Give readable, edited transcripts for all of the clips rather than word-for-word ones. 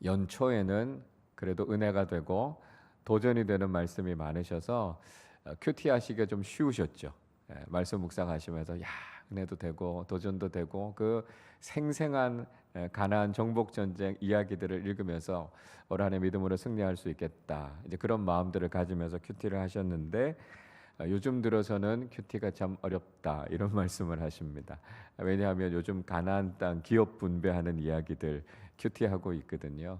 연초에는 그래도 은혜가 되고 도전이 되는 말씀이 많으셔서 큐티 하시기가 좀 쉬우셨죠. 말씀 묵상하시면서 야, 은혜도 되고 도전도 되고 그 생생한 가나안 정복 전쟁 이야기들을 읽으면서 올 한해 믿음으로 승리할 수 있겠다, 이제 그런 마음들을 가지면서 큐티를 하셨는데 요즘 들어서는 큐티가 참 어렵다 이런 말씀을 하십니다. 왜냐하면 요즘 가나안 땅 기업 분배하는 이야기들 큐티하고 있거든요.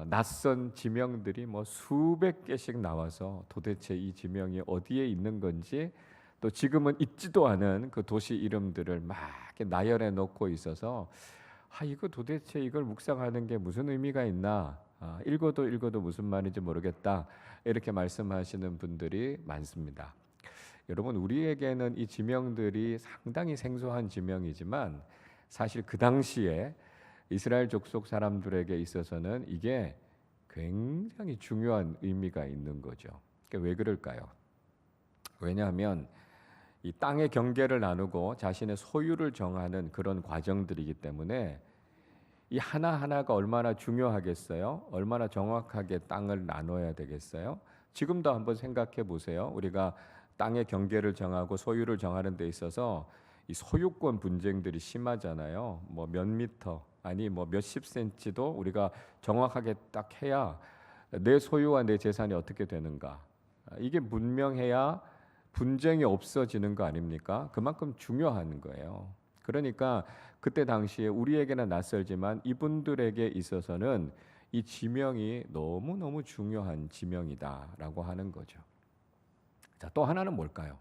낯선 지명들이 뭐 수백 개씩 나와서 도대체 이 지명이 어디에 있는 건지, 또 지금은 있지도 않은 그 도시 이름들을 막 이렇게 나열해 놓고 있어서 이거 도대체 이걸 묵상하는 게 무슨 의미가 있나, 읽어도 무슨 말인지 모르겠다, 이렇게 말씀하시는 분들이 많습니다. 여러분, 우리에게는 이 지명들이 상당히 생소한 지명이지만 사실 그 당시에 이스라엘 족속 사람들에게 있어서는 이게 굉장히 중요한 의미가 있는 거죠. 왜 그럴까요? 왜냐하면 이 땅의 경계를 나누고 자신의 소유를 정하는 그런 과정들이기 때문에 이 하나하나가 얼마나 중요하겠어요? 얼마나 정확하게 땅을 나눠야 되겠어요? 지금도 한번 생각해 보세요. 우리가 땅의 경계를 정하고 소유를 정하는 데 있어서 이 소유권 분쟁들이 심하잖아요. 뭐 몇 미터, 아니 뭐 몇십 센치도 우리가 정확하게 딱 해야 내 소유와 내 재산이 어떻게 되는가, 이게 분명해야 분쟁이 없어지는 거 아닙니까? 그만큼 중요한 거예요. 그러니까 그때 당시에 우리에게는 낯설지만 이분들에게 있어서는 이 지명이 너무너무 중요한 지명이다라고 하는 거죠. 자, 또 하나는 뭘까요?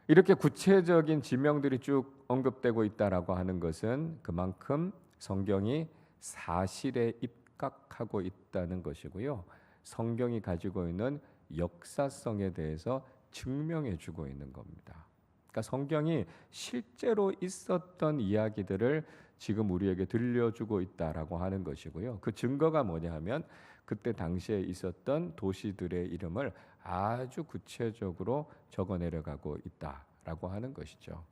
이렇게 구체적인 지명들이 쭉 언급되고 있다라고 하는 것은 그만큼 성경이 사실에 입각하고 있다는 것이고요. 성경이 가지고 있는 역사성에 대해서 증명해 주고 있는 겁니다. 그러니까 성경이 실제로 있었던 이야기들을 지금 우리에게 들려주고 있다라고 하는 것이고요. 그 증거가 뭐냐 하면 그때 당시에 있었던 도시들의 이름을 아주 구체적으로 적어 내려가고 있다라고 하는 것이죠.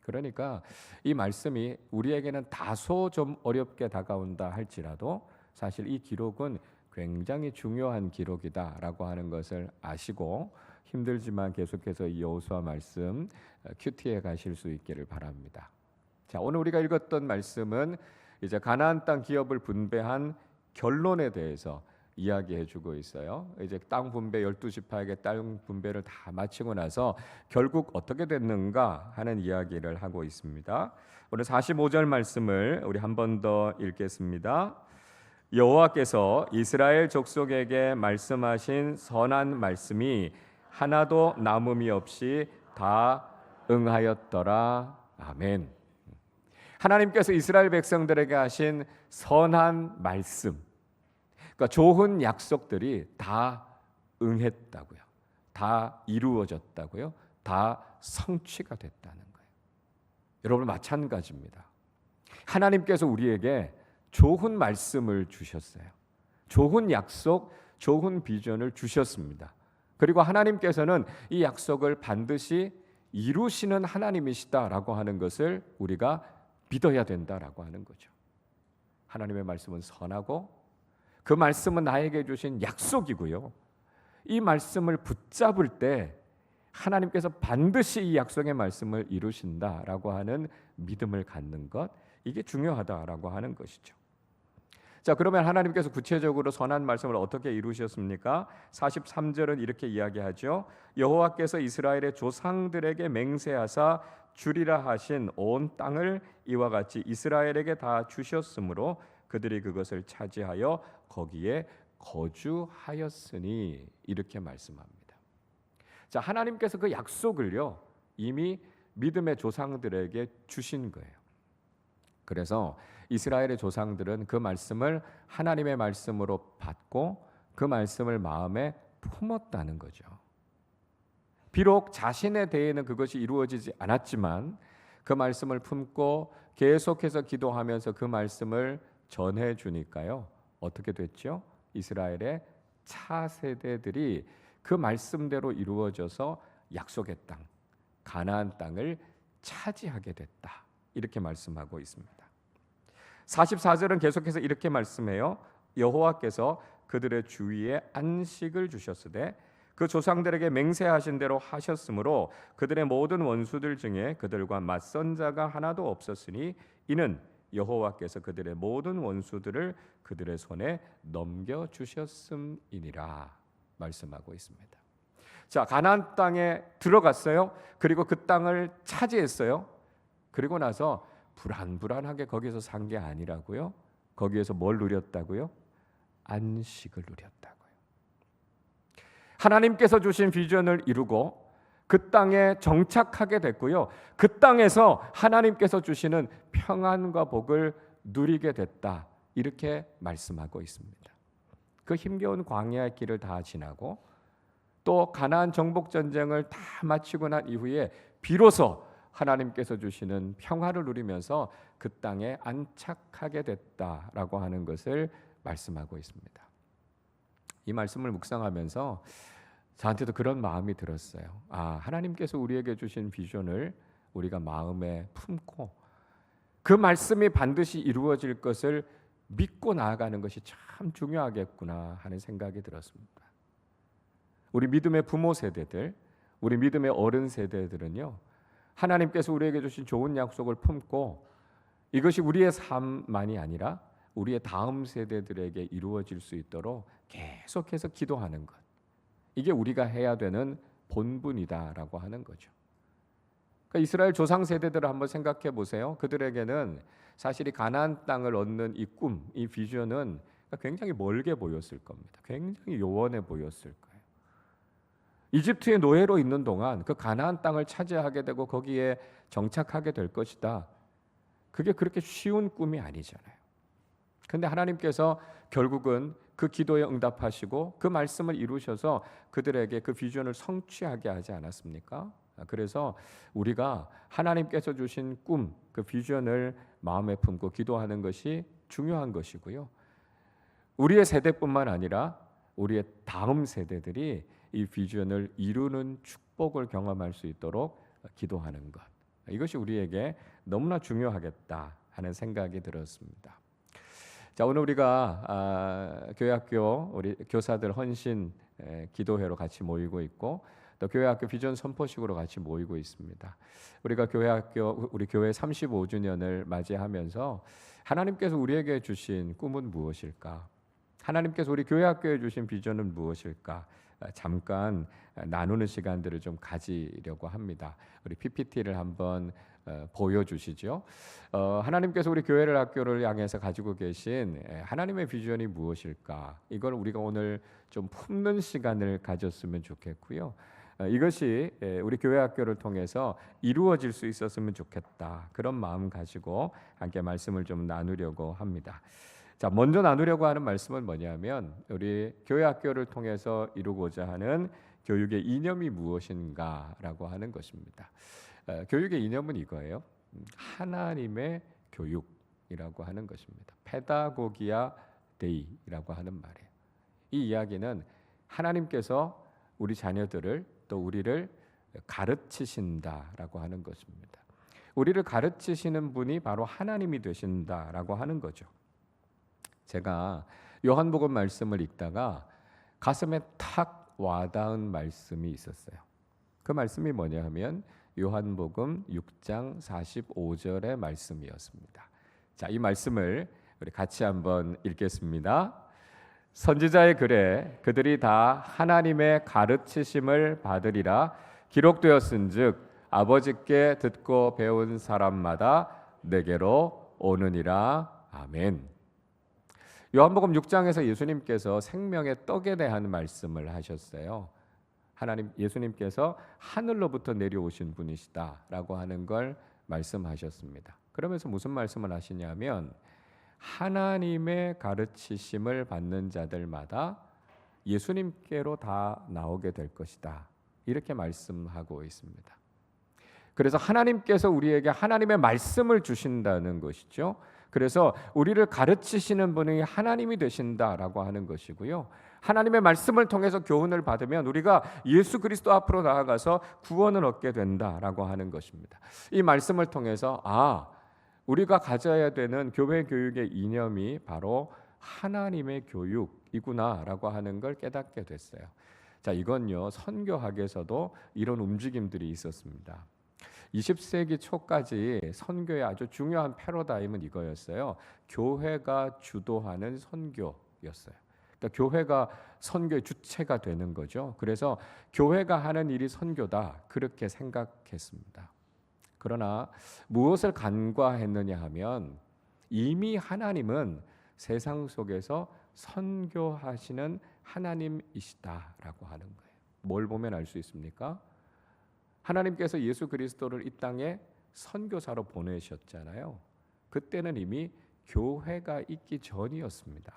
그러니까 이 말씀이 우리에게는 다소 좀 어렵게 다가온다 할지라도 사실 이 기록은 굉장히 중요한 기록이다라고 하는 것을 아시고 힘들지만 계속해서 이 여호수아 말씀 큐티에 가실 수 있기를 바랍니다. 자, 오늘 우리가 읽었던 말씀은 이제 가나안 땅 기업을 분배한 결론에 대해서 이야기해 주고 있어요. 이제 땅 분배 12지파에게 땅 분배를 다 마치고 나서 결국 어떻게 됐는가 하는 이야기를 하고 있습니다. 오늘 45절 말씀을 우리 한 번 더 읽겠습니다. 여호와께서 이스라엘 족속에게 말씀하신 선한 말씀이 하나도 남음이 없이 다 응하였더라. 아멘. 하나님께서 이스라엘 백성들에게 하신 선한 말씀, 그러니까 좋은 약속들이 다 응했다고요. 다 이루어졌다고요. 다 성취가 됐다는 거예요. 여러분, 마찬가지입니다. 하나님께서 우리에게 좋은 말씀을 주셨어요. 좋은 약속, 좋은 비전을 주셨습니다. 그리고 하나님께서는 이 약속을 반드시 이루시는 하나님이시다라고 하는 것을 우리가 믿어야 된다라고 하는 거죠. 하나님의 말씀은 선하고 그 말씀은 나에게 주신 약속이고요. 이 말씀을 붙잡을 때 하나님께서 반드시 이 약속의 말씀을 이루신다라고 하는 믿음을 갖는 것, 이게 중요하다라고 하는 것이죠. 자, 그러면 하나님께서 구체적으로 선한 말씀을 어떻게 이루셨습니까? 43절은 이렇게 이야기하죠. 여호와께서 이스라엘의 조상들에게 맹세하사 주리라 하신 온 땅을 이와 같이 이스라엘에게 다 주셨으므로 그들이 그것을 차지하여 거기에 거주하였으니, 이렇게 말씀합니다. 자, 하나님께서 그 약속을요 이미 믿음의 조상들에게 주신 거예요. 그래서 이스라엘의 조상들은 그 말씀을 하나님의 말씀으로 받고 그 말씀을 마음에 품었다는 거죠. 비록 자신에 대해는 그것이 이루어지지 않았지만 그 말씀을 품고 계속해서 기도하면서 그 말씀을 전해 주니까요. 어떻게 됐죠? 이스라엘의 차세대들이 그 말씀대로 이루어져서 약속의 땅, 가나안 땅을 차지하게 됐다. 이렇게 말씀하고 있습니다. 44절은 계속해서 이렇게 말씀해요. 여호와께서 그들의 주위에 안식을 주셨으되 그 조상들에게 맹세하신 대로 하셨으므로 그들의 모든 원수들 중에 그들과 맞선 자가 하나도 없었으니 이는 여호와께서 그들의 모든 원수들을 그들의 손에 넘겨 주셨음이니라 말씀하고 있습니다. 자, 가나안 땅에 들어갔어요. 그리고 그 땅을 차지했어요. 그리고 나서 불안불안하게 거기서 산 게 아니라고요. 거기에서 뭘 누렸다고요? 안식을 누렸다고요. 하나님께서 주신 비전을 이루고 그 땅에 정착하게 됐고요. 그 땅에서 하나님께서 주시는 평안과 복을 누리게 됐다. 이렇게 말씀하고 있습니다. 그 힘겨운 광야의 길을 다 지나고 또 가나안 정복 전쟁을 다 마치고 난 이후에 비로소 하나님께서 주시는 평화를 누리면서 그 땅에 안착하게 됐다라고 하는 것을 말씀하고 있습니다. 이 말씀을 묵상하면서 저한테도 그런 마음이 들었어요. 하나님께서 우리에게 주신 비전을 우리가 마음에 품고 그 말씀이 반드시 이루어질 것을 믿고 나아가는 것이 참 중요하겠구나 하는 생각이 들었습니다. 우리 믿음의 부모 세대들, 우리 믿음의 어른 세대들은요, 하나님께서 우리에게 주신 좋은 약속을 품고 이것이 우리의 삶만이 아니라 우리의 다음 세대들에게 이루어질 수 있도록 계속해서 기도하는 것, 이게 우리가 해야 되는 본분이다라고 하는 거죠. 그러니까 이스라엘 조상 세대들을 한번 생각해 보세요. 그들에게는 사실 이 가나안 땅을 얻는 이 꿈, 이 비전은 굉장히 멀게 보였을 겁니다. 굉장히 요원해 보였을 거예요. 이집트의 노예로 있는 동안 그 가나안 땅을 차지하게 되고 거기에 정착하게 될 것이다. 그게 그렇게 쉬운 꿈이 아니잖아요. 그런데 하나님께서 결국은 그 기도에 응답하시고 그 말씀을 이루셔서 그들에게 그 비전을 성취하게 하지 않았습니까? 그래서 우리가 하나님께서 주신 꿈, 그 비전을 마음에 품고 기도하는 것이 중요한 것이고요. 우리의 세대뿐만 아니라 우리의 다음 세대들이 이 비전을 이루는 축복을 경험할 수 있도록 기도하는 것, 이것이 우리에게 너무나 중요하겠다 하는 생각이 들었습니다. 자, 오늘 우리가 교회학교 우리 교사들 헌신 기도회로 같이 모이고 있고 또 교회학교 비전 선포식으로 같이 모이고 있습니다. 우리가 교회학교 우리 교회 35주년을 맞이하면서 하나님께서 우리에게 주신 꿈은 무엇일까? 하나님께서 우리 교회학교에 주신 비전은 무엇일까? 잠깐 나누는 시간들을 좀 가지려고 합니다. 우리 PPT를 한번 보여주시죠. 하나님께서 우리 교회를 학교를 향해서 가지고 계신 하나님의 비전이 무엇일까? 이걸 우리가 오늘 좀 품는 시간을 가졌으면 좋겠고요. 이것이 우리 교회 학교를 통해서 이루어질 수 있었으면 좋겠다. 그런 마음 가지고 함께 말씀을 좀 나누려고 합니다. 자, 먼저 나누려고 하는 말씀은 뭐냐면 우리 교회 학교를 통해서 이루고자 하는 교육의 이념이 무엇인가라고 하는 것입니다. 교육의 이념은 이거예요. 하나님의 교육이라고 하는 것입니다. 페다고기아 데이라고 하는 말이에요. 이 이야기는 하나님께서 우리 자녀들을 또 우리를 가르치신다라고 하는 것입니다. 우리를 가르치시는 분이 바로 하나님이 되신다라고 하는 거죠. 제가 요한복음 말씀을 읽다가 가슴에 탁 와닿은 말씀이 있었어요. 그 말씀이 뭐냐 하면 요한복음 6장 45절의 말씀이었습니다. 자, 이 말씀을 우리 같이 한번 읽겠습니다. 선지자의 글에 그들이 다 하나님의 가르치심을 받으리라 기록되었은즉 아버지께 듣고 배운 사람마다 내게로 오느니라. 아멘. 요한복음 6장에서 예수님께서 생명의 떡에 대한 말씀을 하셨어요. 예수님께서 하늘로부터 내려오신 분이시다라고 하는 걸 말씀하셨습니다. 그러면서 무슨 말씀을 하시냐면 하나님의 가르치심을 받는 자들마다 예수님께로 다 나오게 될 것이다. 이렇게 말씀하고 있습니다. 그래서 하나님께서 우리에게 하나님의 말씀을 주신다는 것이죠. 그래서 우리를 가르치시는 분이 하나님이 되신다라고 하는 것이고요. 하나님의 말씀을 통해서 교훈을 받으면 우리가 예수 그리스도 앞으로 나아가서 구원을 얻게 된다라고 하는 것입니다. 이 말씀을 통해서 우리가 가져야 되는 교회 교육의 이념이 바로 하나님의 교육이구나라고 하는 걸 깨닫게 됐어요. 자, 이건요, 선교학에서도 이런 움직임들이 있었습니다. 20세기 초까지 선교의 아주 중요한 패러다임은 이거였어요. 교회가 주도하는 선교였어요. 그러니까 교회가 선교의 주체가 되는 거죠. 그래서 교회가 하는 일이 선교다, 그렇게 생각했습니다. 그러나 무엇을 간과했느냐 하면 이미 하나님은 세상 속에서 선교하시는 하나님이시다라고 하는 거예요. 뭘 보면 알 수 있습니까? 하나님께서 예수 그리스도를 이 땅에 선교사로 보내셨잖아요. 그때는 이미 교회가 있기 전이었습니다.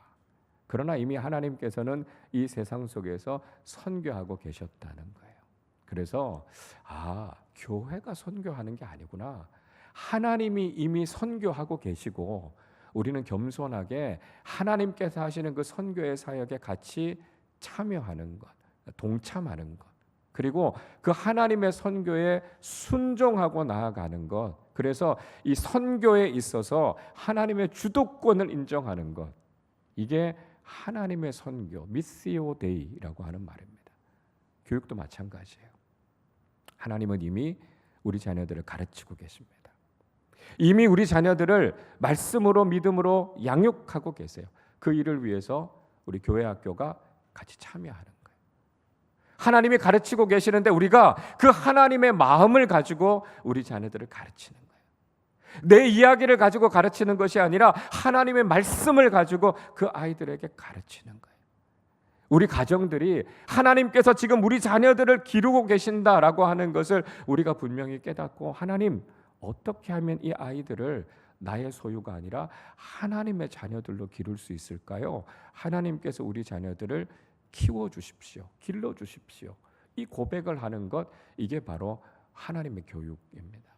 그러나 이미 하나님께서는 이 세상 속에서 선교하고 계셨다는 거예요. 그래서 교회가 선교하는 게 아니구나. 하나님이 이미 선교하고 계시고 우리는 겸손하게 하나님께서 하시는 그 선교의 사역에 같이 참여하는 것, 동참하는 것, 그리고 그 하나님의 선교에 순종하고 나아가는 것, 그래서 이 선교에 있어서 하나님의 주도권을 인정하는 것, 이게 하나님의 선교, 미시오 데이라고 하는 말입니다. 교육도 마찬가지예요. 하나님은 이미 우리 자녀들을 가르치고 계십니다. 이미 우리 자녀들을 말씀으로 믿음으로 양육하고 계세요. 그 일을 위해서 우리 교회 학교가 같이 참여하는 거예요. 하나님이 가르치고 계시는데 우리가 그 하나님의 마음을 가지고 우리 자녀들을 가르치는 거예요. 내 이야기를 가지고 가르치는 것이 아니라 하나님의 말씀을 가지고 그 아이들에게 가르치는 거예요. 우리 가정들이 하나님께서 지금 우리 자녀들을 기르고 계신다라고 하는 것을 우리가 분명히 깨닫고, 하나님, 어떻게 하면 이 아이들을 나의 소유가 아니라 하나님의 자녀들로 기를 수 있을까요? 하나님께서 우리 자녀들을 키워주십시오, 길러주십시오. 이 고백을 하는 것, 이게 바로 하나님의 교육입니다.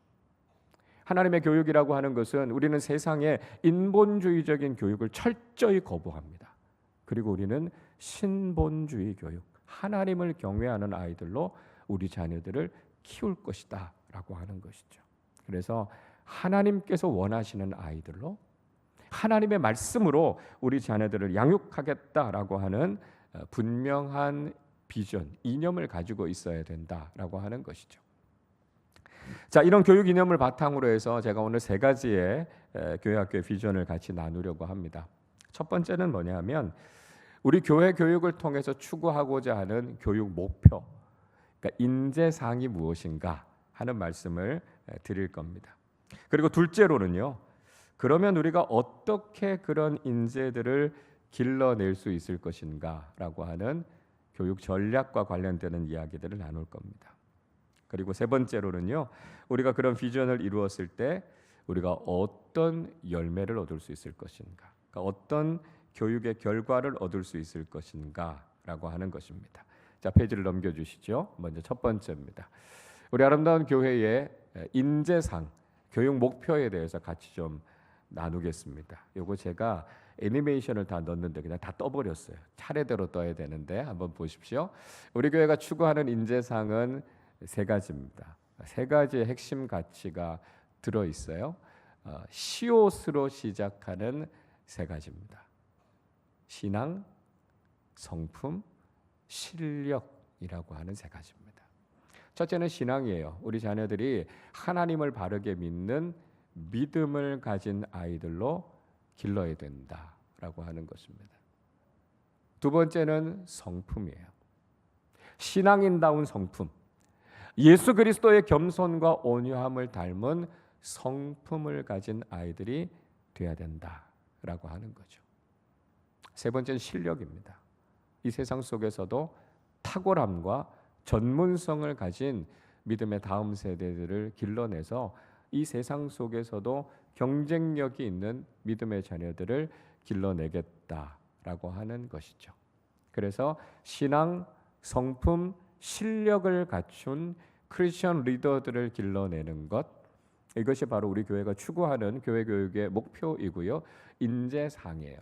하나님의 교육이라고 하는 것은 우리는 세상의 인본주의적인 교육을 철저히 거부합니다. 그리고 우리는 신본주의 교육, 하나님을 경외하는 아이들로 우리 자녀들을 키울 것이다 라고 하는 것이죠. 그래서 하나님께서 원하시는 아이들로 하나님의 말씀으로 우리 자녀들을 양육하겠다라고 하는 분명한 비전, 이념을 가지고 있어야 된다라고 하는 것이죠. 자, 이런 교육 이념을 바탕으로 해서 제가 오늘 세 가지의 교회학교의 비전을 같이 나누려고 합니다. 첫 번째는 뭐냐면 우리 교회 교육을 통해서 추구하고자 하는 교육 목표, 그러니까 인재상이 무엇인가 하는 말씀을 드릴 겁니다. 그리고 둘째로는요, 그러면 우리가 어떻게 그런 인재들을 길러낼 수 있을 것인가라고 하는 교육 전략과 관련되는 이야기들을 나눌 겁니다. 그리고 세 번째로는요, 우리가 그런 비전을 이루었을 때 우리가 어떤 열매를 얻을 수 있을 것인가, 그러니까 어떤 교육의 결과를 얻을 수 있을 것인가라고 하는 것입니다. 자, 페이지를 넘겨주시죠. 먼저 첫 번째입니다. 우리 아름다운 교회의 인재상, 교육 목표에 대해서 같이 좀 나누겠습니다. 요거 제가 애니메이션을 다 넣었는데 그냥 다 떠버렸어요. 차례대로 떠야 되는데 한번 보십시오. 우리 교회가 추구하는 인재상은 세 가지입니다. 세 가지의 핵심 가치가 들어 있어요. 시옷으로 시작하는 세 가지입니다. 신앙, 성품, 실력이라고 하는 세 가지입니다. 첫째는 신앙이에요. 우리 자녀들이 하나님을 바르게 믿는 믿음을 가진 아이들로 길러야 된다라고 하는 것입니다. 두 번째는 성품이에요. 신앙인다운 성품, 예수 그리스도의 겸손과 온유함을 닮은 성품을 가진 아이들이 되어야 된다라고 하는 거죠. 세 번째는 실력입니다. 이 세상 속에서도 탁월함과 전문성을 가진 믿음의 다음 세대들을 길러내서 이 세상 속에서도 경쟁력이 있는 믿음의 자녀들을 길러내겠다라고 하는 것이죠. 그래서 신앙, 성품, 실력을 갖춘 크리스천 리더들을 길러내는 것, 이것이 바로 우리 교회가 추구하는 교회 교육의 목표이고요, 인재상이에요.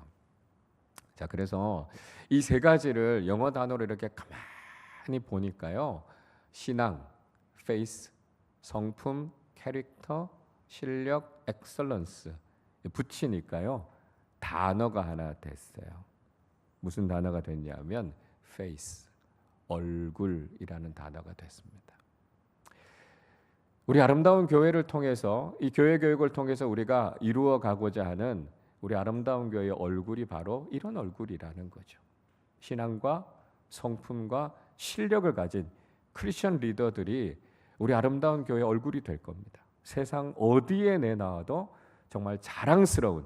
자, 그래서 이 세 가지를 영어 단어로 이렇게 가만히 보니까요, 신앙, faith, 성품, 캐릭터, 실력, 엑설런스 붙이니까요. 단어가 하나 됐어요. 무슨 단어가 됐냐면 face, 얼굴이라는 단어가 됐습니다. 우리 아름다운 교회를 통해서 이 교회 교육을 통해서 우리가 이루어 가고자 하는 우리 아름다운 교회의 얼굴이 바로 이런 얼굴이라는 거죠. 신앙과 성품과 실력을 가진 크리스천 리더들이 우리 아름다운 교회의 얼굴이 될 겁니다. 세상 어디에 내놔도 정말 자랑스러운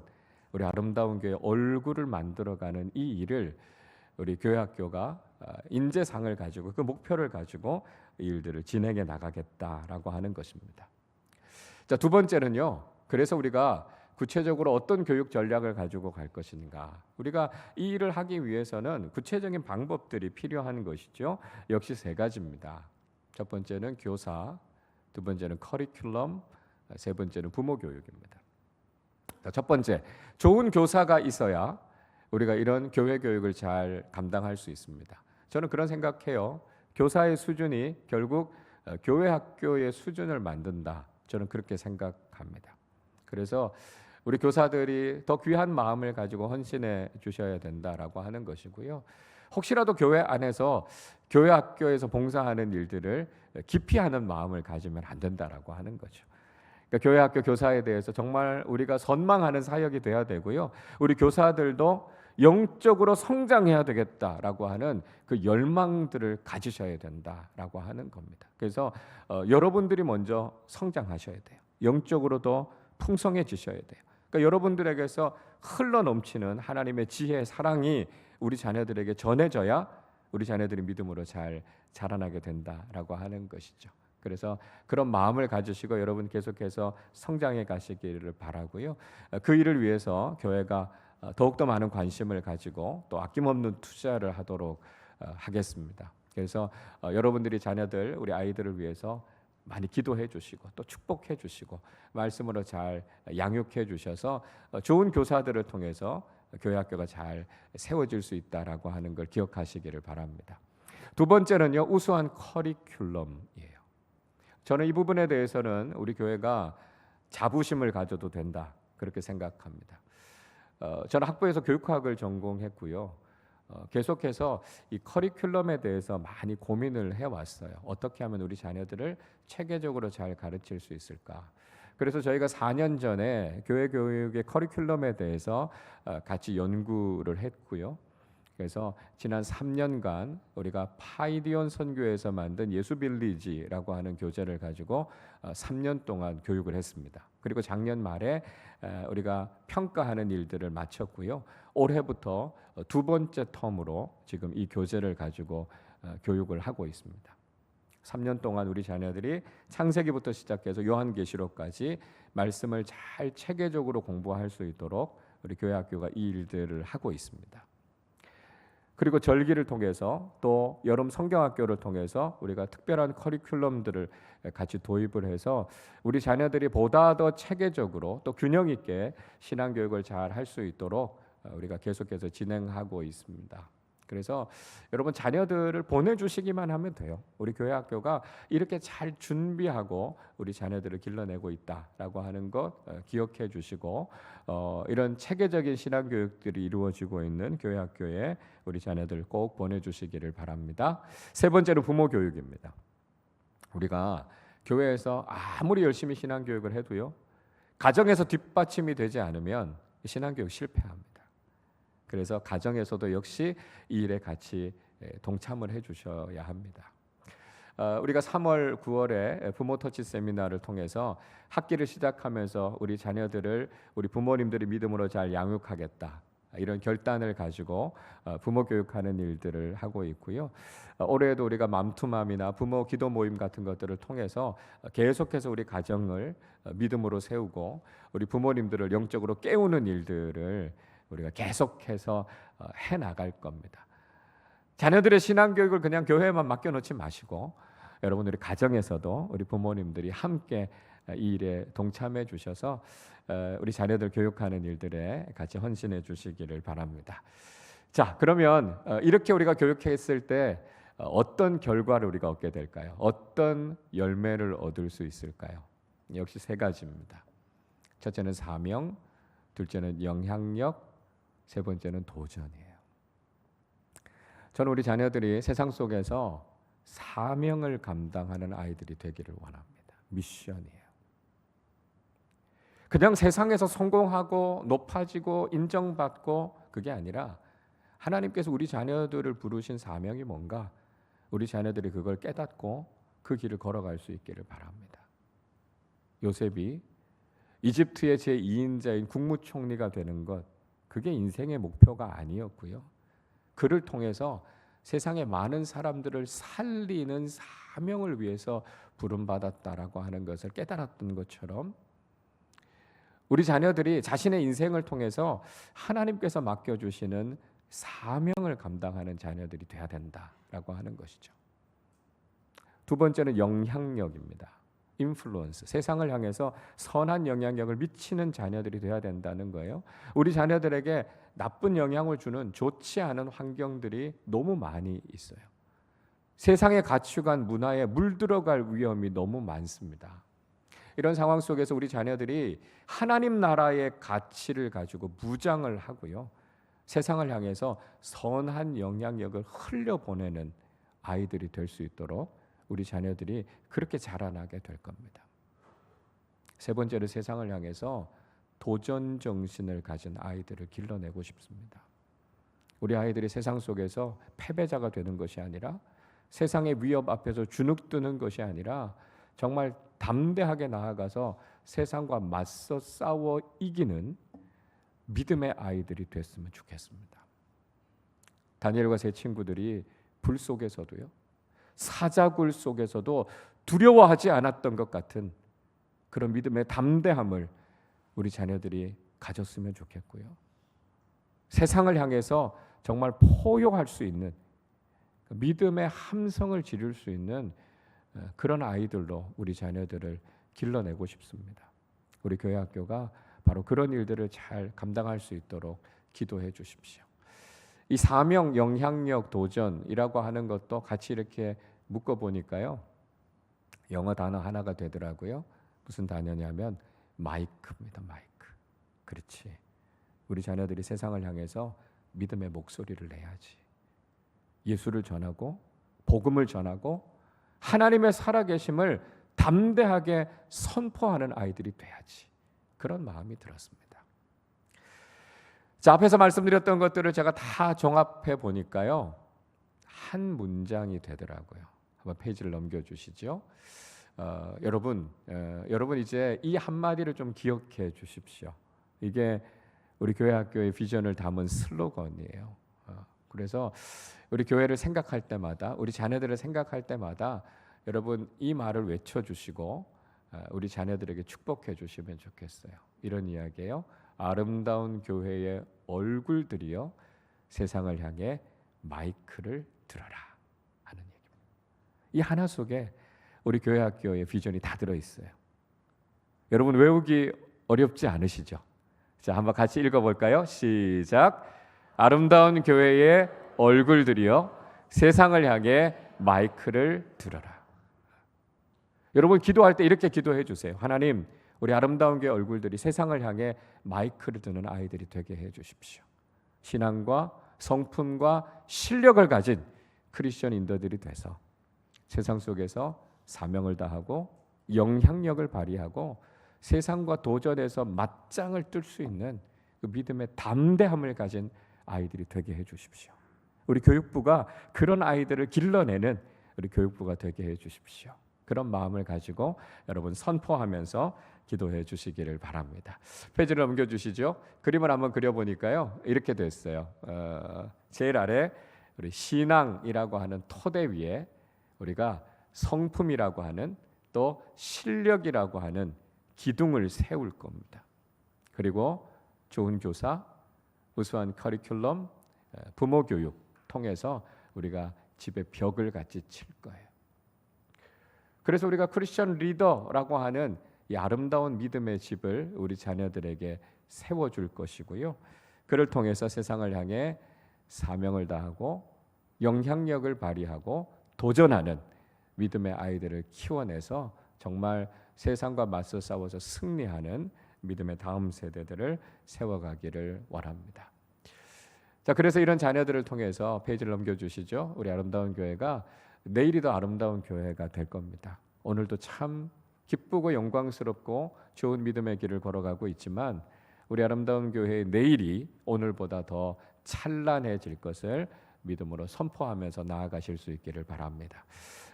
우리 아름다운 교회의 얼굴을 만들어가는 이 일을 우리 교회학교가 인재상을 가지고 그 목표를 가지고 이 일들을 진행해 나가겠다라고 하는 것입니다. 자, 두 번째는요. 그래서 우리가 구체적으로 어떤 교육 전략을 가지고 갈 것인가? 우리가 이 일을 하기 위해서는 구체적인 방법들이 필요한 것이죠. 역시 세 가지입니다. 첫 번째는 교사, 두 번째는 커리큘럼, 세 번째는 부모 교육입니다. 첫 번째, 좋은 교사가 있어야 우리가 이런 교회 교육을 잘 감당할 수 있습니다. 저는 그런 생각해요. 교사의 수준이 결국 교회 학교의 수준을 만든다. 저는 그렇게 생각합니다. 그래서 우리 교사들이 더 귀한 마음을 가지고 헌신해 주셔야 된다라고 하는 것이고요. 혹시라도 교회 안에서 교회 학교에서 봉사하는 일들을 기피 하는 마음을 가지면 안 된다라고 하는 거죠. 그러니까 교회 학교 교사에 대해서 정말 우리가 선망하는 사역이 돼야 되고요. 우리 교사들도 영적으로 성장해야 되겠다라고 하는 그 열망들을 가지셔야 된다라고 하는 겁니다. 그래서 여러분들이 먼저 성장하셔야 돼요. 영적으로도 풍성해지셔야 돼요. 그러니까 여러분들에게서 흘러 넘치는 하나님의 지혜, 사랑이 우리 자녀들에게 전해져야 우리 자녀들이 믿음으로 잘 자라나게 된다라고 하는 것이죠. 그래서 그런 마음을 가지시고 여러분 계속해서 성장해 가시기를 바라고요. 그 일을 위해서 교회가 더욱더 많은 관심을 가지고 또 아낌없는 투자를 하도록 하겠습니다. 그래서 여러분들이 자녀들, 우리 아이들을 위해서 많이 기도해 주시고 또 축복해 주시고 말씀으로 잘 양육해 주셔서 좋은 교사들을 통해서 교회 학교가 잘 세워질 수 있다라고 하는 걸 기억하시기를 바랍니다. 두 번째는요, 우수한 커리큘럼이에요. 저는 이 부분에 대해서는 우리 교회가 자부심을 가져도 된다 그렇게 생각합니다. 저는 학부에서 교육학을 전공했고요. 계속해서 이 커리큘럼에 대해서 많이 고민을 해왔어요. 어떻게 하면 우리 자녀들을 체계적으로 잘 가르칠 수 있을까? 그래서 저희가 4년 전에 교회 교육의 커리큘럼에 대해서 같이 연구를 했고요. 그래서 지난 3년간 우리가 파이디온 선교에서 만든 예수빌리지라고 하는 교재를 가지고 3년 동안 교육을 했습니다. 그리고 작년 말에 우리가 평가하는 일들을 마쳤고요. 올해부터 두 번째 텀으로 지금 이 교재를 가지고 교육을 하고 있습니다. 3년 동안 우리 자녀들이 창세기부터 시작해서 요한계시록까지 말씀을 잘 체계적으로 공부할 수 있도록 우리 교회 학교가 이 일들을 하고 있습니다. 그리고 절기를 통해서 또 여름 성경학교를 통해서 우리가 특별한 커리큘럼들을 같이 도입을 해서 우리 자녀들이 보다 더 체계적으로 또 균형 있게 신앙교육을 잘 할 수 있도록 우리가 계속해서 진행하고 있습니다. 그래서 여러분 자녀들을 보내주시기만 하면 돼요. 우리 교회 학교가 이렇게 잘 준비하고 우리 자녀들을 길러내고 있다라고 하는 것 기억해 주시고 이런 체계적인 신앙교육들이 이루어지고 있는 교회 학교에 우리 자녀들 꼭 보내주시기를 바랍니다. 세 번째로 부모 교육입니다. 우리가 교회에서 아무리 열심히 신앙교육을 해도요, 가정에서 뒷받침이 되지 않으면 신앙교육 실패합니다. 그래서 가정에서도 역시 이 일에 같이 동참을 해주셔야 합니다. 우리가 3월, 9월에 부모 터치 세미나를 통해서 학기를 시작하면서 우리 자녀들을 우리 부모님들이 믿음으로 잘 양육하겠다 이런 결단을 가지고 부모 교육하는 일들을 하고 있고요. 올해에도 우리가 맘투맘이나 부모 기도 모임 같은 것들을 통해서 계속해서 우리 가정을 믿음으로 세우고 우리 부모님들을 영적으로 깨우는 일들을 우리가 계속해서 해나갈 겁니다. 자녀들의 신앙교육을 그냥 교회에만 맡겨놓지 마시고 여러분들이 가정에서도 우리 부모님들이 함께 이 일에 동참해 주셔서 우리 자녀들 교육하는 일들에 같이 헌신해 주시기를 바랍니다. 자, 그러면 이렇게 우리가 교육했을 때 어떤 결과를 우리가 얻게 될까요? 어떤 열매를 얻을 수 있을까요? 역시 세 가지입니다. 첫째는 사명, 둘째는 영향력, 세 번째는 도전이에요. 저는 우리 자녀들이 세상 속에서 사명을 감당하는 아이들이 되기를 원합니다. 미션이에요. 그냥 세상에서 성공하고 높아지고 인정받고 그게 아니라 하나님께서 우리 자녀들을 부르신 사명이 뭔가 우리 자녀들이 그걸 깨닫고 그 길을 걸어갈 수 있기를 바랍니다. 요셉이 이집트의 제2인자인 국무총리가 되는 것, 그게 인생의 목표가 아니었고요. 그를 통해서 세상의 많은 사람들을 살리는 사명을 위해서 부름받았다라고 하는 것을 깨달았던 것처럼 우리 자녀들이 자신의 인생을 통해서 하나님께서 맡겨주시는 사명을 감당하는 자녀들이 돼야 된다라고 하는 것이죠. 두 번째는 영향력입니다. 인플루언스, 세상을 향해서 선한 영향력을 미치는 자녀들이 돼야 된다는 거예요. 우리 자녀들에게 나쁜 영향을 주는 좋지 않은 환경들이 너무 많이 있어요. 세상의 가치관, 문화에 물들어갈 위험이 너무 많습니다. 이런 상황 속에서 우리 자녀들이 하나님 나라의 가치를 가지고 무장을 하고요. 세상을 향해서 선한 영향력을 흘려보내는 아이들이 될 수 있도록 우리 자녀들이 그렇게 자라나게 될 겁니다. 세 번째로 세상을 향해서 도전 정신을 가진 아이들을 길러내고 싶습니다. 우리 아이들이 세상 속에서 패배자가 되는 것이 아니라 세상의 위협 앞에서 주눅드는 것이 아니라 정말 담대하게 나아가서 세상과 맞서 싸워 이기는 믿음의 아이들이 됐으면 좋겠습니다. 다니엘과 세 친구들이 불 속에서도요, 사자굴 속에서도 두려워하지 않았던 것 같은 그런 믿음의 담대함을 우리 자녀들이 가졌으면 좋겠고요. 세상을 향해서 정말 포효할 수 있는 믿음의 함성을 지를 수 있는 그런 아이들로 우리 자녀들을 길러내고 싶습니다. 우리 교회 학교가 바로 그런 일들을 잘 감당할 수 있도록 기도해 주십시오. 이 사명, 영향력, 도전이라고 하는 것도 같이 이렇게 묶어보니까요, 영어 단어 하나가 되더라고요. 무슨 단어냐면 마이크입니다. 마이크. 그렇지. 우리 자녀들이 세상을 향해서 믿음의 목소리를 내야지. 예수를 전하고 복음을 전하고 하나님의 살아계심을 담대하게 선포하는 아이들이 돼야지. 그런 마음이 들었습니다. 자, 앞에서 말씀드렸던 것들을 제가 다 종합해 보니까요, 한 문장이 되더라고요. 한번 페이지를 넘겨주시죠. 여러분 이제 이 한마디를 좀 기억해 주십시오. 이게 우리 교회 학교의 비전을 담은 슬로건이에요. 그래서 우리 교회를 생각할 때마다, 우리 자녀들을 생각할 때마다 여러분 이 말을 외쳐주시고 우리 자녀들에게 축복해 주시면 좋겠어요. 이런 이야기예요. 아름다운 교회의 얼굴들이여 세상을 향해 마이크를 들어라 하는 얘기입니다. 이 하나 속에 우리 교회 학교의 비전이 다 들어있어요. 여러분 외우기 어렵지 않으시죠? 자, 한번 같이 읽어볼까요? 시작. 아름다운 교회의 얼굴들이여 세상을 향해 마이크를 들어라. 여러분 기도할 때 이렇게 기도해 주세요. 하나님, 우리 아름다운 교회 얼굴들이 세상을 향해 마이크를 드는 아이들이 되게 해 주십시오. 신앙과 성품과 실력을 가진 크리스천 인더들이 돼서 세상 속에서 사명을 다하고 영향력을 발휘하고 세상과 도전에서 맞짱을 뜰 수 있는 그 믿음의 담대함을 가진 아이들이 되게 해 주십시오. 우리 교육부가 그런 아이들을 길러내는 우리 교육부가 되게 해 주십시오. 그런 마음을 가지고 여러분 선포하면서 기도해 주시기를 바랍니다. 페이지를 넘겨주시죠. 그림을 한번 그려보니까요, 이렇게 됐어요. 제일 아래 우리 신앙이라고 하는 토대 위에 우리가 성품이라고 하는 또 실력이라고 하는 기둥을 세울 겁니다. 그리고 좋은 교사, 우수한 커리큘럼, 부모 교육 통해서 우리가 집에 벽을 같이 칠 거예요. 그래서 우리가 크리스천 리더라고 하는 이 아름다운 믿음의 집을 우리 자녀들에게 세워줄 것이고요. 그를 통해서 세상을 향해 사명을 다하고 영향력을 발휘하고 도전하는 믿음의 아이들을 키워내서 정말 세상과 맞서 싸워서 승리하는 믿음의 다음 세대들을 세워가기를 원합니다. 자, 그래서 이런 자녀들을 통해서 페이지를 넘겨주시죠. 우리 아름다운 교회가 내일이 더 아름다운 교회가 될 겁니다. 오늘도 참 기쁘고 영광스럽고 좋은 믿음의 길을 걸어가고 있지만 우리 아름다운 교회의 내일이 오늘보다 더 찬란해질 것을 믿음으로 선포하면서 나아가실 수 있기를 바랍니다.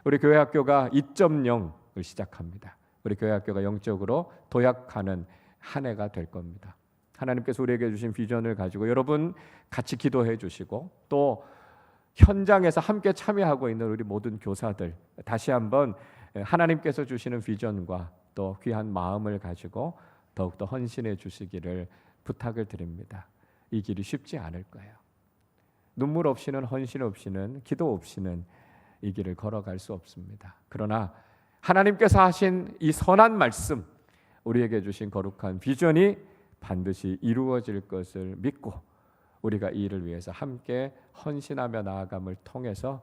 우리 교회 학교가 2.0을 시작합니다. 우리 교회 학교가 영적으로 도약하는 한 해가 될 겁니다. 하나님께서 우리에게 주신 비전을 가지고 여러분 같이 기도해 주시고 또 현장에서 함께 참여하고 있는 우리 모든 교사들 다시 한번 하나님께서 주시는 비전과 또 귀한 마음을 가지고 더욱더 헌신해 주시기를 부탁을 드립니다. 이 길이 쉽지 않을 거예요. 눈물 없이는 헌신 없이는 기도 없이는 이 길을 걸어갈 수 없습니다. 그러나 하나님께서 하신 이 선한 말씀, 우리에게 주신 거룩한 비전이 반드시 이루어질 것을 믿고 우리가 이 일을 위해서 함께 헌신하며 나아감을 통해서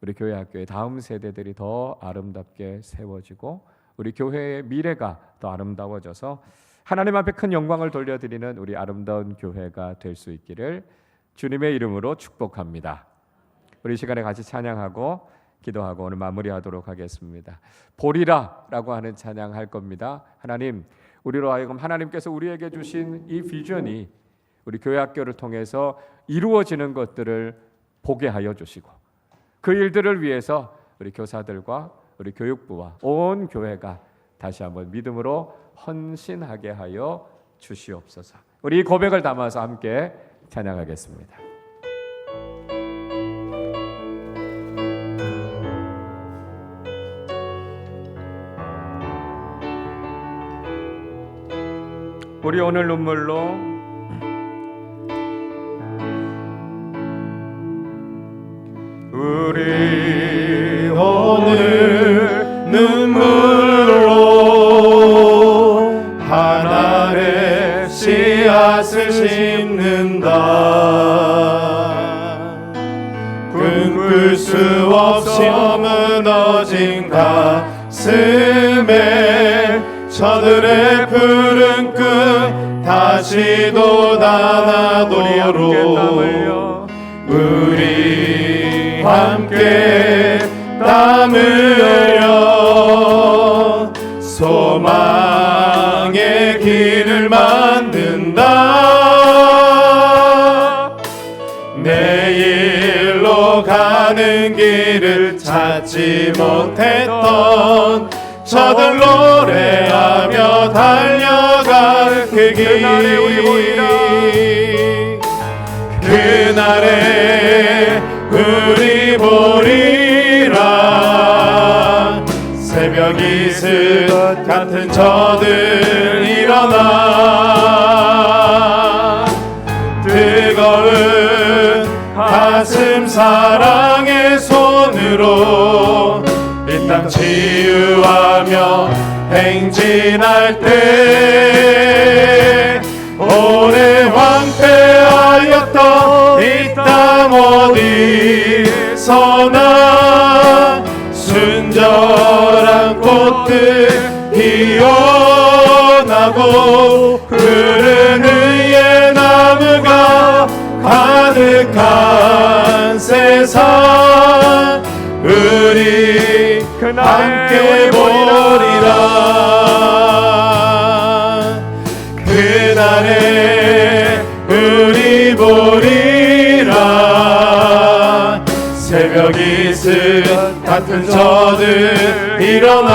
우리 교회 학교의 다음 세대들이 더 아름답게 세워지고 우리 교회의 미래가 더 아름다워져서 하나님 앞에 큰 영광을 돌려드리는 우리 아름다운 교회가 될 수 있기를 주님의 이름으로 축복합니다. 우리 이 시간에 같이 찬양하고 기도하고 오늘 마무리하도록 하겠습니다. 보리라라고 하는 찬양할 겁니다. 하나님, 우리로 하여금 하나님께서 우리에게 주신 이 비전이 우리 교회 학교를 통해서 이루어지는 것들을 보게 하여 주시고 그 일들을 위해서 우리 교사들과 우리 교육부와 온 교회가 다시 한번 믿음으로 헌신하게 하여 주시옵소서. 우리 이 고백을 담아서 함께 찬양하겠습니다. 우리 오늘 눈물로 우리 오늘 눈물로 하나의 씨앗을 심는다. 꿈꿀 수 없이 무너진 가슴에 저들의 푸른 꿈 다시 돋아나도록 우리 함께 땀 흘려 소망의 길을 만든다. 내일로 가는 길을 찾지 못했던 저들 노래하며 달려갈 그 길, 그날에 우리 보리라. 새벽 이슬 같은 저들 일어나 뜨거운 가슴 사랑의 손으로 이 땅 치유하며 행진할 때 오래 황폐하였던 이 땅 어디서나 순절한 꽃들 피어나고 푸른 의의 나무가 가득한 세상 우리 함께 보리라. 그날에 우리 보리라. 새벽 이슬 같은 저들 일어나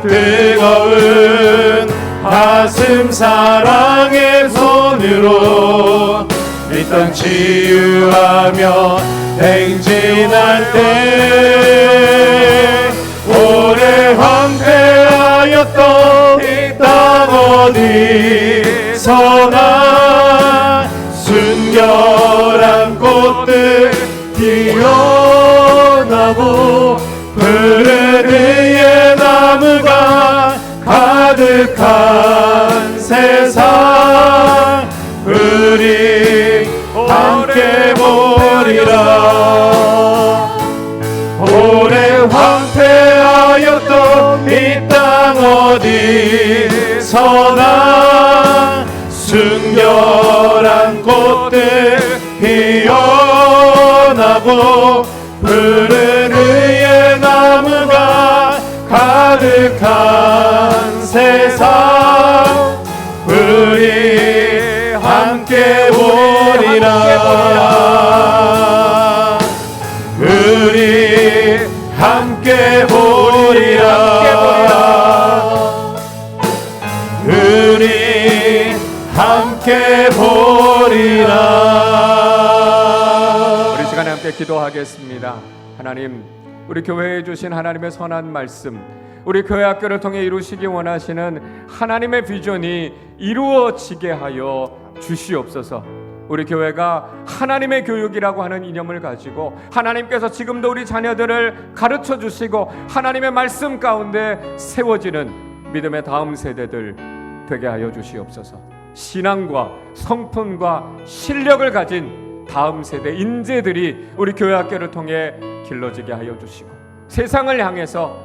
뜨거운 가슴 사랑의 손으로 이 땅 치유하며 행진할 때 오래 황폐하였던 이 땅 어디서나 순결한 꽃들 피어나고 푸른 의의 나무가 가득한 세상 우리 함께 보리라. 오래 황폐하였던 이 땅 아름다운 꽃들 피어나고 푸른 의의 나무가 가득한 세상 우리 함께 보리라 우리 함께 보리라 우리 함께 보리라. 우리 시간에 함께 기도하겠습니다. 하나님, 우리 교회에 주신 하나님의 선한 말씀, 우리 교회 학교를 통해 이루시기 원하시는 하나님의 비전이 이루어지게 하여 주시옵소서. 우리 교회가 하나님의 교육이라고 하는 이념을 가지고 하나님께서 지금도 우리 자녀들을 가르쳐 주시고 하나님의 말씀 가운데 세워지는 믿음의 다음 세대들 되게 하여 주시옵소서. 신앙과 성품과 실력을 가진 다음 세대 인재들이 우리 교회 학교를 통해 길러지게 하여 주시고 세상을 향해서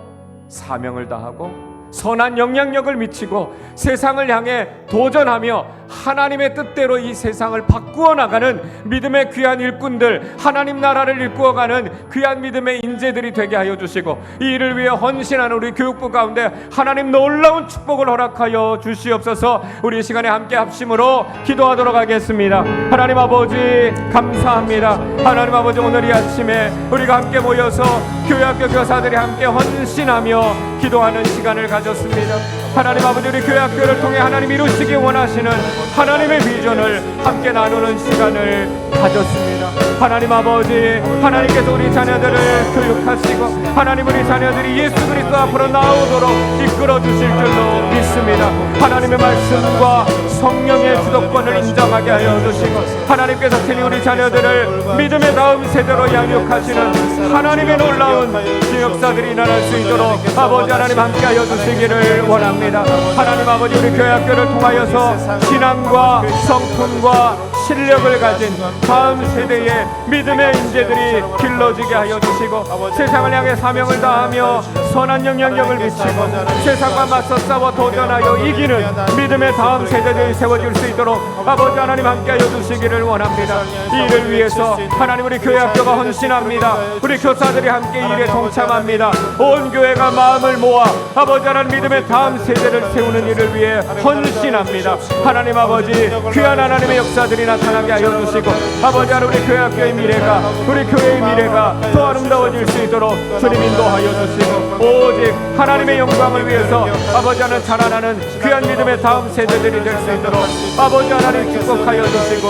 사명을 다하고 선한 영향력을 미치고 세상을 향해 도전하며 하나님의 뜻대로 이 세상을 바꾸어 나가는 믿음의 귀한 일꾼들, 하나님 나라를 일구어가는 귀한 믿음의 인재들이 되게 하여 주시고 이 일을 위해 헌신하는 우리 교육부 가운데 하나님 놀라운 축복을 허락하여 주시옵소서. 우리 이 시간에 함께 합심으로 기도하도록 하겠습니다. 하나님 아버지 감사합니다. 하나님 아버지 오늘 이 아침에 우리가 함께 모여서 교회학교 교사들이 함께 헌신하며 기도하는 시간을 가졌습니다. 하나님 아버지 우리 교회학교를 통해 하나님 이루시기 원하시는 하나님의 비전을 함께 나누는 시간을 가졌습니다. 하나님 아버지 하나님께서 우리 자녀들을 교육하시고 하나님 우리 자녀들이 예수 그리스도 앞으로 나오도록 이끌어 주실 줄로 믿습니다. 하나님의 말씀과 성령의 주도권을 인정하게 하여 주시고 하나님께서 친히 우리 자녀들을 믿음의 다음 세대로 양육하시는 하나님의 놀라운 역사들이 일어날 수 있도록 아버지 하나님 함께하여 주시기를 원합니다. 하나님 아버지 우리 교회 학교를 통하여서 신앙과 성품과 실력을 가진 다음 세대의 믿음의 인재들이 길러지게 하여 주시고 세상을 향해 사명을 다하며 선한 영향력을 미치고 세상과 맞서 싸워 도전하여 이기는 믿음의 다음 세대들이 세워질 수 있도록 아버지 하나님 함께하여 주시기를 원합니다. 이 일을 위해서 하나님 우리 교회 학교가 헌신합니다. 우리 교사들이 함께 이 일에 동참합니다. 온 교회가 마음을 모아 아버지 하나님 믿음의 다음 세대를 세우는 일을 위해 헌신합니다. 하나님 아버지 귀한 하나님의 역사들이 나타나게 하여 주시고 아버지 하나님 우리 교회 학교의 미래가 우리 교회의 미래가 더 아름다워질 수 있도록 주님 인도하여 주시고 오직 하나님의 영광을 위해서 아버지 하나님 자라나는 귀한 믿음의 다음 세대들이 될 수 있도록 아버지 하나님 축복하여 주시고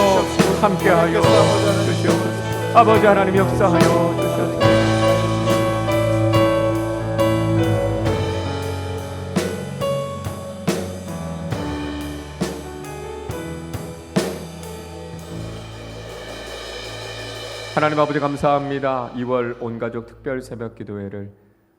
함께하여 주시옵소서. 아버지 하나님 역사하여 주시옵소서. 하나님 아버지 감사합니다. 2월 온가족 특별 새벽 기도회를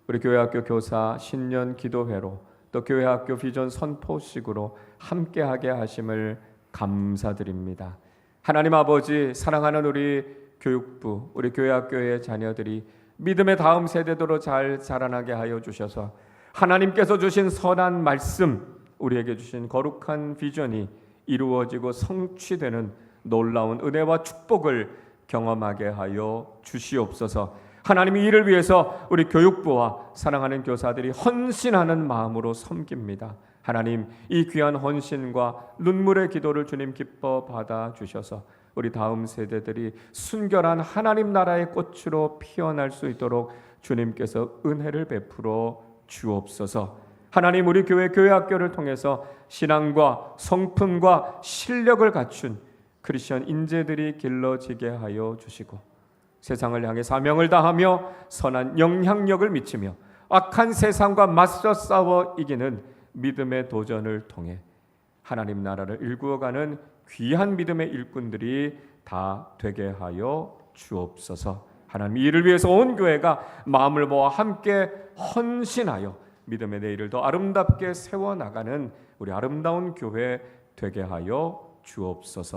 우리 교회학교 교사 신년 기도회로 또 교회학교 비전 선포식으로 함께하게 하심을 감사드립니다. 하나님 아버지 사랑하는 우리 교육부 우리 교회학교의 자녀들이 믿음의 다음 세대도로 잘 자라나게 하여 주셔서 하나님께서 주신 선한 말씀 우리에게 주신 거룩한 비전이 이루어지고 성취되는 놀라운 은혜와 축복을 경험하게 하여 주시옵소서. 하나님이 이를 위해서 우리 교육부와 사랑하는 교사들이 헌신하는 마음으로 섬깁니다. 하나님 이 귀한 헌신과 눈물의 기도를 주님 기뻐 받아 주셔서 우리 다음 세대들이 순결한 하나님 나라의 꽃으로 피어날 수 있도록 주님께서 은혜를 베풀어 주옵소서. 하나님 우리 교회 학교를 통해서 신앙과 성품과 실력을 갖춘 크리스천 인재들이 길러지게 하여 주시고 세상을 향해 사명을 다하며 선한 영향력을 미치며 악한 세상과 맞서 싸워 이기는 믿음의 도전을 통해 하나님 나라를 일구어가는 귀한 믿음의 일꾼들이 다 되게 하여 주옵소서. 하나님 이를 위해서 온 교회가 마음을 모아 함께 헌신하여 믿음의 내일을 더 아름답게 세워나가는 우리 아름다운 교회 되게 하여 주옵소서.